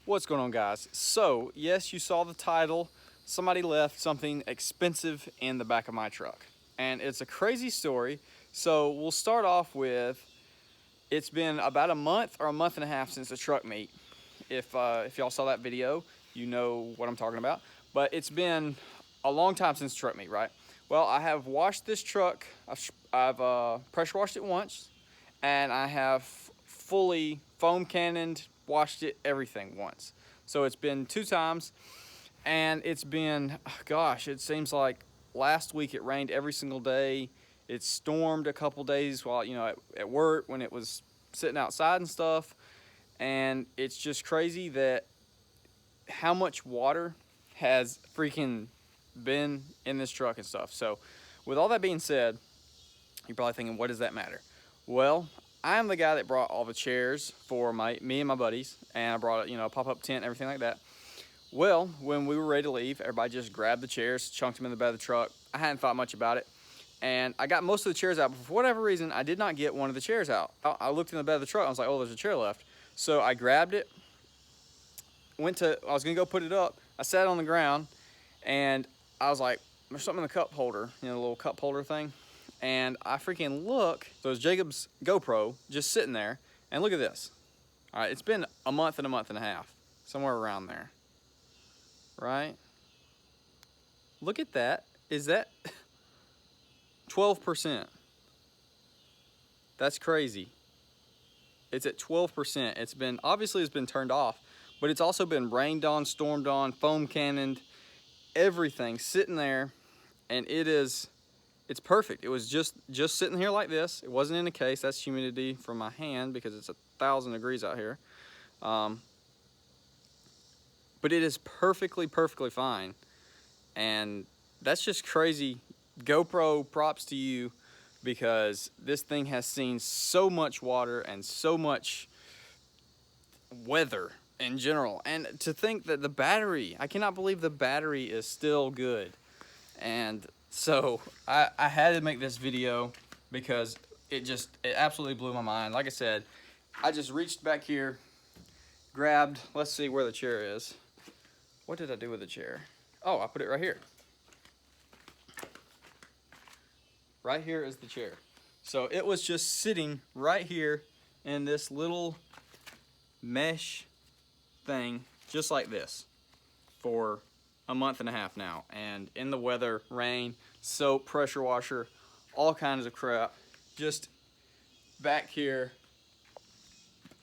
What's going on, guys? So yes, you saw the title. Somebody left something expensive in the back of my truck, and it's a crazy story. So we'll start off with, it's been about a month or a month and a half since the truck meet. If y'all saw that video, you know what I'm talking about. But it's been a long time since truck meet, right? Well, I have washed this truck. I've pressure washed it once, and I have fully foam cannoned, washed it, everything once. So it's been 2 times, and it's been, gosh, it seems like last week it rained every single day. It stormed a couple days while, at work when it was sitting outside and stuff. And it's just crazy that how much water has freaking been in this truck and stuff. So with all that being said, you're probably thinking, what does that matter? Well, I'm the guy that brought all the chairs for me and my buddies, and I brought a pop-up tent and everything like that. Well, when we were ready to leave, everybody just grabbed the chairs, chunked them in the bed of the truck. I hadn't thought much about it, and I got most of the chairs out, but for whatever reason, I did not get one of the chairs out. I looked in the bed of the truck, I was like, oh, there's a chair left. So I grabbed it, I was gonna go put it up. I sat on the ground, and I was like, there's something in the cup holder, the little cup holder thing. And I freaking look, so it's Jacob's GoPro just sitting there, and look at this. All right, it's been a month and a half, somewhere around there, right? Look at that. Is that 12%? That's crazy. It's at 12%. Obviously it's been turned off, but it's also been rained on, stormed on, foam cannoned, everything sitting there, and it's perfect. It was just sitting here like this. It wasn't in a case. That's humidity from my hand because it's 1,000 degrees out here. But it is perfectly fine. And that's just crazy. GoPro, props to you, because this thing has seen so much water and so much weather in general. And to think that the battery, I cannot believe the battery is still good. And so I had to make this video because it absolutely blew my mind. Like I said, I just reached back here, grabbed, let's see where the chair is. What did I do with the chair? Oh, I put it right here. Right here is the chair. So it was just sitting right here in this little mesh thing, just like this, for a month and a half now. And in the weather, rain, soap, pressure washer, all kinds of crap, just back here.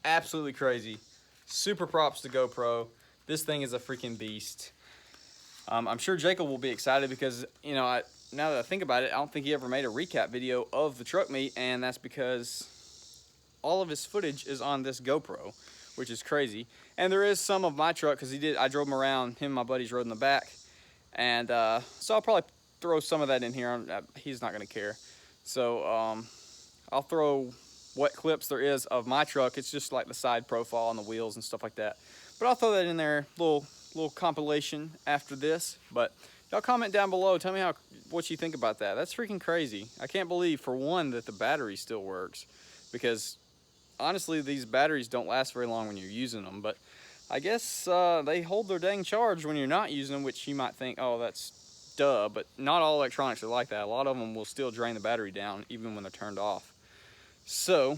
Absolutely crazy. Super props to GoPro. This thing is a freaking beast. I'm sure Jacob will be excited because, now that I think about it, I don't think he ever made a recap video of the truck meet, and that's because all of his footage is on this GoPro, which is crazy. And there is some of my truck, because I drove him around, him and my buddies rode in the back. And so I'll probably throw some of that in here. He's not gonna care. So I'll throw what clips there is of my truck. It's just like the side profile and the wheels and stuff like that. But I'll throw that in there, little compilation after this. But y'all comment down below, tell me what you think about that. That's freaking crazy. I can't believe, for one, that the battery still works, because honestly, these batteries don't last very long when you're using them, but I guess they hold their dang charge when you're not using them, which you might think, oh, that's duh, but not all electronics are like that. A lot of them will still drain the battery down even when they're turned off. So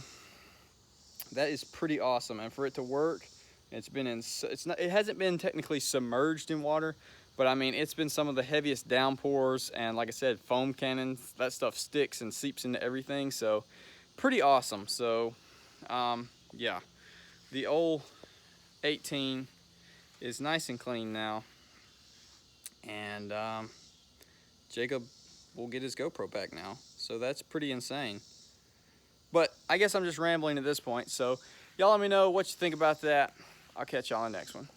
that is pretty awesome, and for it to work, it hasn't been technically submerged in water, but I mean, it's been some of the heaviest downpours, and like I said, foam cannons, that stuff sticks and seeps into everything, so pretty awesome. So yeah, the old 18 is nice and clean now, and Jacob will get his GoPro back now, so that's pretty insane. But I guess I'm just rambling at this point, so y'all let me know what you think about that. I'll catch y'all on the next one.